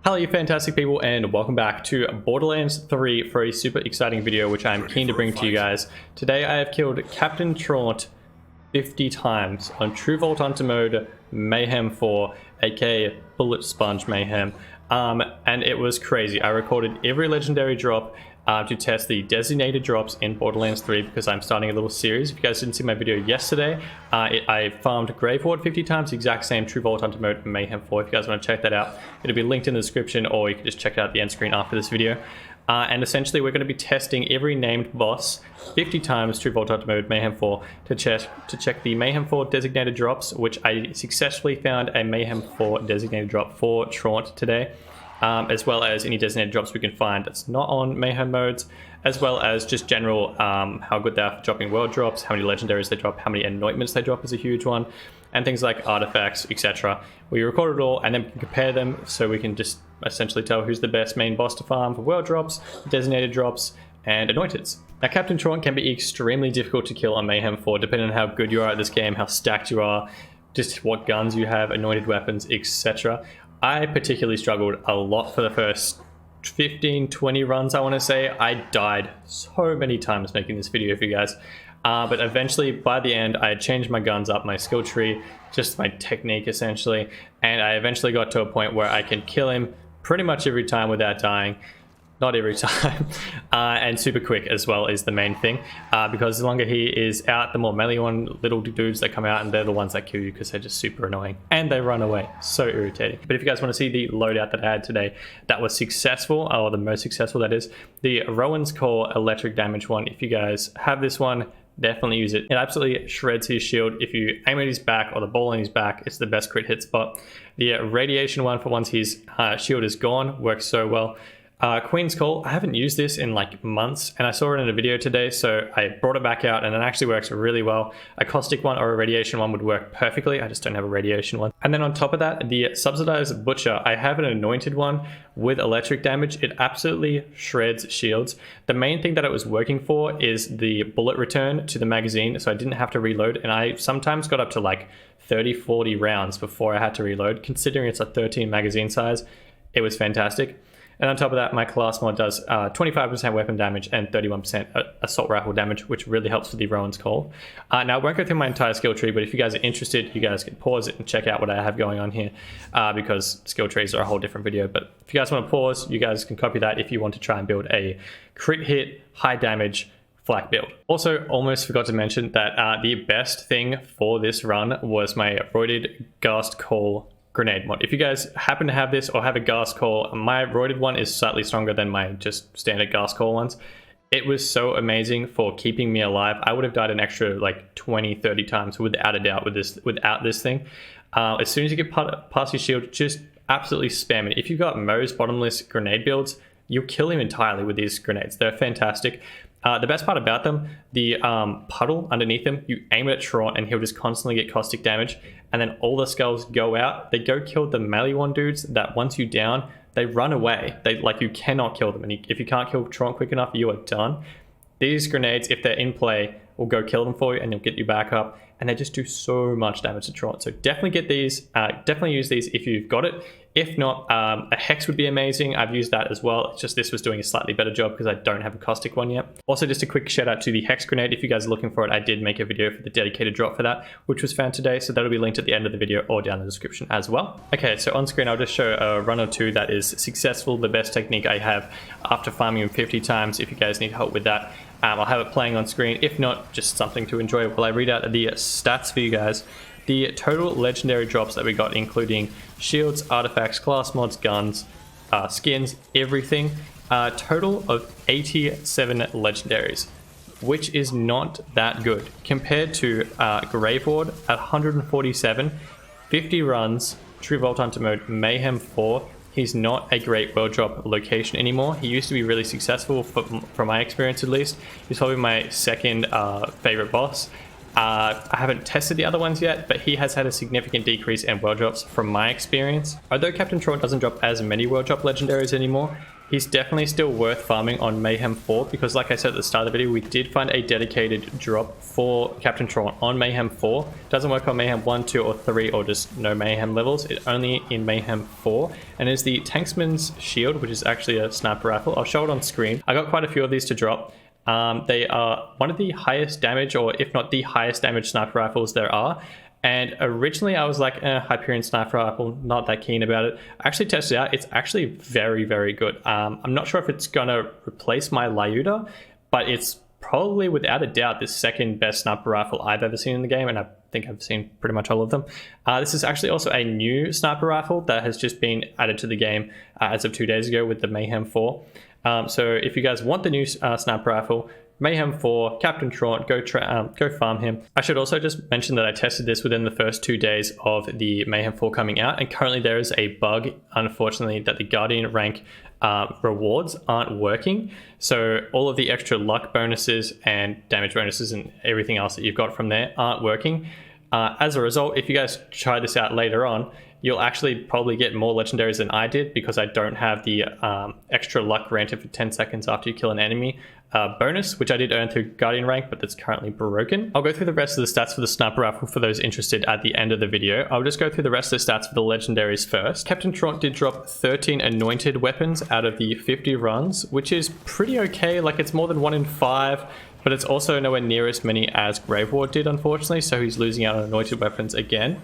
Hello you fantastic people and welcome back to Borderlands 3 for a super exciting video which I'm keen to bring to you guys. Today I have killed Captain Traunt 50 times on True Vault Hunter mode Mayhem 4 aka Bullet Sponge Mayhem and it was crazy. I recorded every legendary drop to test the designated drops in Borderlands 3 because I'm starting a little series. If you guys didn't see my video yesterday, I farmed Grave Ward 50 times, the exact same True Vault Hunter mode Mayhem 4. If you guys want to check that out, it'll be linked in the description or you can just check it out at the end screen after this video. And essentially we're going to be testing every named boss 50 times True Vault Hunter mode Mayhem 4 to check the Mayhem 4 designated drops, which I successfully found a Mayhem 4 designated drop for Traunt today. As well as any designated drops we can find that's not on Mayhem modes, as well as just general how good they are for dropping world drops, how many legendaries they drop, how many anointments they drop is a huge one, and things like artifacts, etc. We record it all and then we can compare them so we can just essentially tell who's the best main boss to farm for world drops, designated drops, and anointeds. Now Captain Traunt can be extremely difficult to kill on Mayhem 4 depending on how good you are at this game, how stacked you are, just what guns you have, anointed weapons, etc. I particularly struggled a lot for the first 15-20 runs, I want to say. I died so many times making this video for you guys. But eventually, by the end, I had changed my guns up, my skill tree, just my technique essentially. And I eventually got to a point where I can kill him pretty much every time without dying. Not every time, and super quick as well is the main thing, because the longer he is out, the more melee one little dudes that come out, and they're the ones that kill you because they're just super annoying and they run away. So irritating. But if you guys want to see the loadout that I had today that was successful, or the most successful that is, the Rowan's Call electric damage one. If you guys have this one, definitely use it. It absolutely shreds his shield. If you aim at his back or the ball in his back, it's the best crit hit spot. The radiation one for once his shield is gone works so well. Queen's Call, I haven't used this in like months and I saw it in a video today, so I brought it back out and it actually works really well. A caustic one or a radiation one would work perfectly. I just don't have a radiation one. And then on top of that, the subsidized Butcher, I have an anointed one with electric damage. It absolutely shreds shields. The main thing that it was working for is the bullet return to the magazine, so I didn't have to reload, and I sometimes got up to like 30-40 rounds before I had to reload. Considering it's a 13 magazine size, it was fantastic. And on top of that, my class mod does 25% weapon damage and 31% assault rifle damage, which really helps with the Rowan's Call. Now, I won't go through my entire skill tree, but if you guys are interested, you guys can pause it and check out what I have going on here, because skill trees are a whole different video. But if you guys want to pause, you guys can copy that if you want to try and build a crit hit, high damage, flak build. Also, almost forgot to mention that the best thing for this run was my roided Ghast Call grenade mod. If you guys happen to have this or have a Ghast Call, my roided one is slightly stronger than my just standard Ghast Call ones. It was so amazing for keeping me alive. I would have died an extra like 20-30 times without a doubt without this thing. As soon as you get past your shield, just absolutely spam it. If you've got Mo's bottomless grenade builds, you'll kill him entirely with these grenades. They're fantastic. The best part about them, the puddle underneath him, you aim it at Traunt and he'll just constantly get caustic damage, and then all the skulls go out. They go kill the melee one dudes that once you down, they run away. You cannot kill them, and if you can't kill Traunt quick enough, you are done. These grenades, if they're in play, will go kill them for you and they'll get you back up, and they just do so much damage to Traunt. So definitely get these, definitely use these if you've got it. If not, a Hex would be amazing. I've used that as well. It's just this was doing a slightly better job because I don't have a caustic one yet. Also, just a quick shout out to the Hex grenade. If you guys are looking for it, I did make a video for the dedicated drop for that, which was found today. So that'll be linked at the end of the video or down in the description as well. Okay, so on screen, I'll just show a run or two that is successful. The best technique I have after farming him 50 times. If you guys need help with that, I'll have it playing on screen. If not, just something to enjoy while I read out the stats for you guys. The total legendary drops that we got, including shields, artifacts, class mods, guns, skins, everything, total of 87 legendaries, which is not that good compared to Grave Ward at 147, 50 runs, True Vault Hunter mode Mayhem 4. He's not a great world drop location anymore. He used to be really successful from my experience at least. He's probably my second favorite boss. I haven't tested the other ones yet, but he has had a significant decrease in world drops from my experience. Although Captain Traunt doesn't drop as many world drop legendaries anymore, he's definitely still worth farming on Mayhem 4 because, like I said at the start of the video, we did find a dedicated drop for Captain Traunt on Mayhem 4. It doesn't work on Mayhem 1, 2 or 3 or just no Mayhem levels. It's only in Mayhem 4 and is the Tanksman's Shield, which is actually a sniper rifle. I'll show it on screen. I got quite a few of these to drop. They are one of the highest damage, or if not the highest damage sniper rifles there are. And originally I was like, Hyperion sniper rifle, not that keen about it. I actually tested it out. It's actually very, very good. I'm not sure if it's gonna replace my Loadout, but it's probably without a doubt the second best sniper rifle I've ever seen in the game, and I think I've seen pretty much all of them. This is actually also a new sniper rifle that has just been added to the game as of 2 days ago with the Mayhem 4. So if you guys want the new sniper rifle, Mayhem 4, Captain Traunt, go farm him. I should also just mention that I tested this within the first 2 days of the Mayhem 4 coming out, and currently there is a bug, unfortunately, that the Guardian rank rewards aren't working. So all of the extra luck bonuses and damage bonuses and everything else that you've got from there aren't working. As a result, if you guys try this out later on, you'll actually probably get more legendaries than I did because I don't have the extra luck granted for 10 seconds after you kill an enemy bonus, which I did earn through Guardian rank, but that's currently broken. I'll go through the rest of the stats for the sniper rifle for those interested at the end of the video. I'll just go through the rest of the stats for the legendaries first. Captain Traunt did drop 13 anointed weapons out of the 50 runs, which is pretty okay. Like, it's more than 1 in 5. But it's also nowhere near as many as Grave Ward did, unfortunately, so he's losing out on anointed weapons again.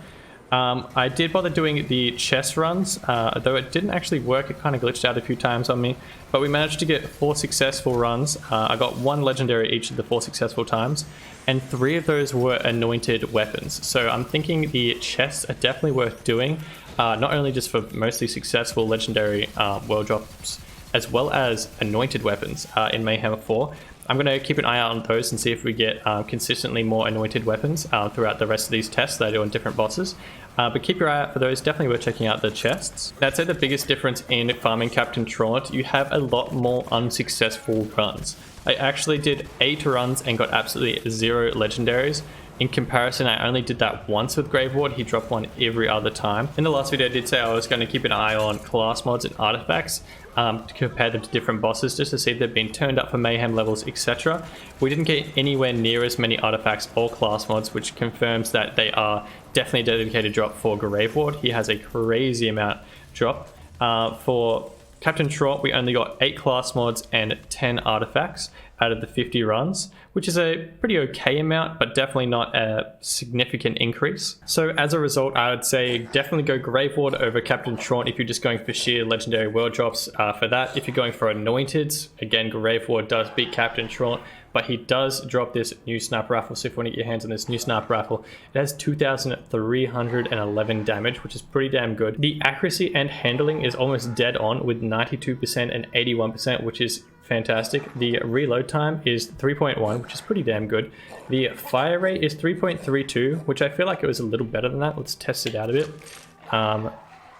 I did bother doing the chest runs, though it didn't actually work. It kind of glitched out a few times on me, but we managed to get 4 successful runs. I got 1 legendary each of the 4 successful times, and 3 of those were anointed weapons. So I'm thinking the chests are definitely worth doing, not only just for mostly successful legendary world drops, as well as anointed weapons in Mayhem 4. I'm going to keep an eye out on those and see if we get consistently more anointed weapons throughout the rest of these tests that I do on different bosses. But keep your eye out for those. Definitely worth checking out the chests. I'd say the biggest difference in farming Captain Traunt, you have a lot more unsuccessful runs. I actually did 8 runs and got absolutely 0 legendaries. In comparison, I only did that once with Grave Ward. He dropped one every other time. In the last video, I did say I was going to keep an eye on class mods and artifacts to compare them to different bosses, just to see if they've been turned up for Mayhem levels, etc. We didn't get anywhere near as many artifacts or class mods, which confirms that they are definitely a dedicated drop for Grave Ward. He has a crazy amount drop. For Captain Traunt, we only got 8 class mods and 10 artifacts out of the 50 runs, which is a pretty okay amount, but definitely not a significant increase. So as a result, I would say definitely go Grave Ward over Captain Traunt if you're just going for sheer legendary world drops for that. If you're going for anointeds, again, Grave Ward does beat Captain Traunt, but he does drop this new sniper rifle. So if you want to get your hands on this new sniper rifle, it has 2,311 damage, which is pretty damn good. The accuracy and handling is almost dead on with 92% and 81%, which is fantastic. The reload time is 3.1, which is pretty damn good. The fire rate is 3.32, which I feel like it was a little better than that. Let's test it out a bit.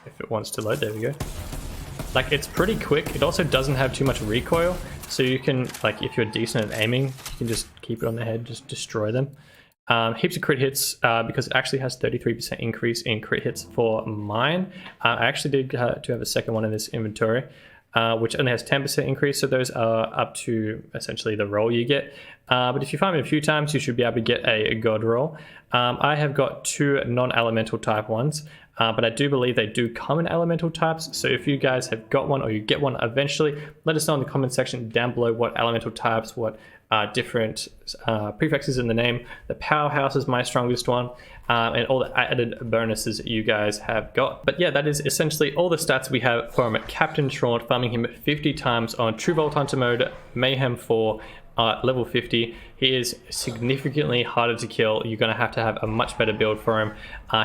If it wants to load, there we go. Like, it's pretty quick. It also doesn't have too much recoil, so you can, like, if you're decent at aiming, you can just keep it on the head, just destroy them. Heaps of crit hits because it actually has 33% increase in crit hits for mine. I actually did to have a second one in this inventory, which only has 10% increase, so those are up to essentially the roll you get. But if you farm it a few times, you should be able to get a god roll. I have got 2 non-elemental type ones, but I do believe they do come in elemental types. So if you guys have got one or you get one eventually, let us know in the comment section down below what elemental types, what different prefixes in the name. The powerhouse is my strongest one, and all the added bonuses you guys have got. But yeah, that is essentially all the stats we have from Captain Traunt, farming him 50 times on True Vault Hunter mode, Mayhem 4, level 50. He is significantly harder to kill. You're going to have a much better build for him.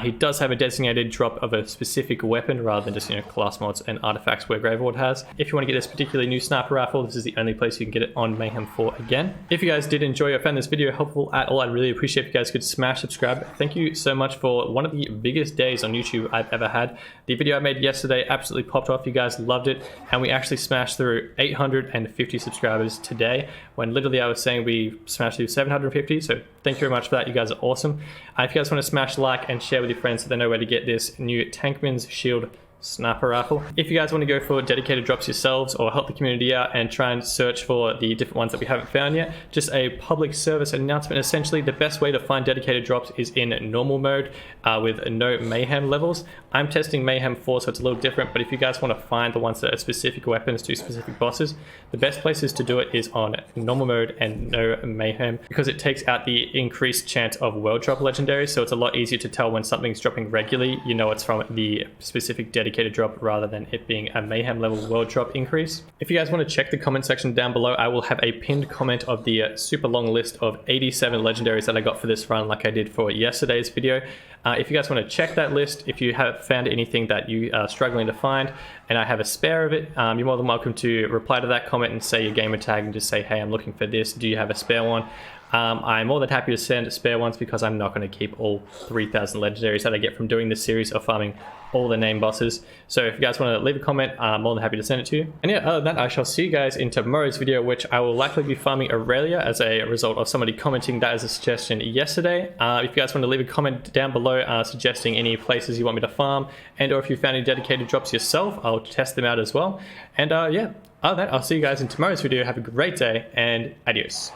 He does have a designated drop of a specific weapon rather than just, class mods and artifacts where Grave Ward has. If you want to get this particularly new sniper rifle, this is the only place you can get it on Mayhem 4 again. If you guys did enjoy or found this video helpful at all, I'd really appreciate if you guys could smash subscribe. Thank you so much for one of the biggest days on YouTube I've ever had. The video I made yesterday absolutely popped off. You guys loved it, and we actually smashed through 850 subscribers today, when literally I was saying we smashed through 750. So thank you very much for that. You guys are awesome. If you guys want to smash like and share with your friends so they know where to get this new Tankman's Shield Sniper rifle. If you guys want to go for dedicated drops yourselves or help the community out and try and search for the different ones that we haven't found yet, just a public service announcement. Essentially, the best way to find dedicated drops is in normal mode with no mayhem levels. I'm testing mayhem 4, so it's a little different, but if you guys want to find the ones that are specific weapons to specific bosses, the best places to do it is on normal mode and no mayhem, because it takes out the increased chance of world drop legendaries, so it's a lot easier to tell when something's dropping regularly. You know it's from the specific dedicated drop rather than it being a mayhem level world drop increase. If you guys want to check the comment section down below, I will have a pinned comment of the super long list of 87 legendaries that I got for this run, like I did for yesterday's video. If you guys want to check that list, if you have found anything that you are struggling to find and I have a spare of it, you're more than welcome to reply to that comment and say your gamer tag and just say, hey, I'm looking for this, do you have a spare one? I'm more than happy to send spare ones because I'm not going to keep all 3,000 legendaries that I get from doing this series of farming all the name bosses. So if you guys want to leave a comment, I'm more than happy to send it to you. And yeah, other than that, I shall see you guys in tomorrow's video, which I will likely be farming Aurelia as a result of somebody commenting that as a suggestion yesterday. If you guys want to leave a comment down below suggesting any places you want me to farm, and or if you found any dedicated drops yourself, I'll test them out as well. And yeah, other than that, I'll see you guys in tomorrow's video. Have a great day and adios.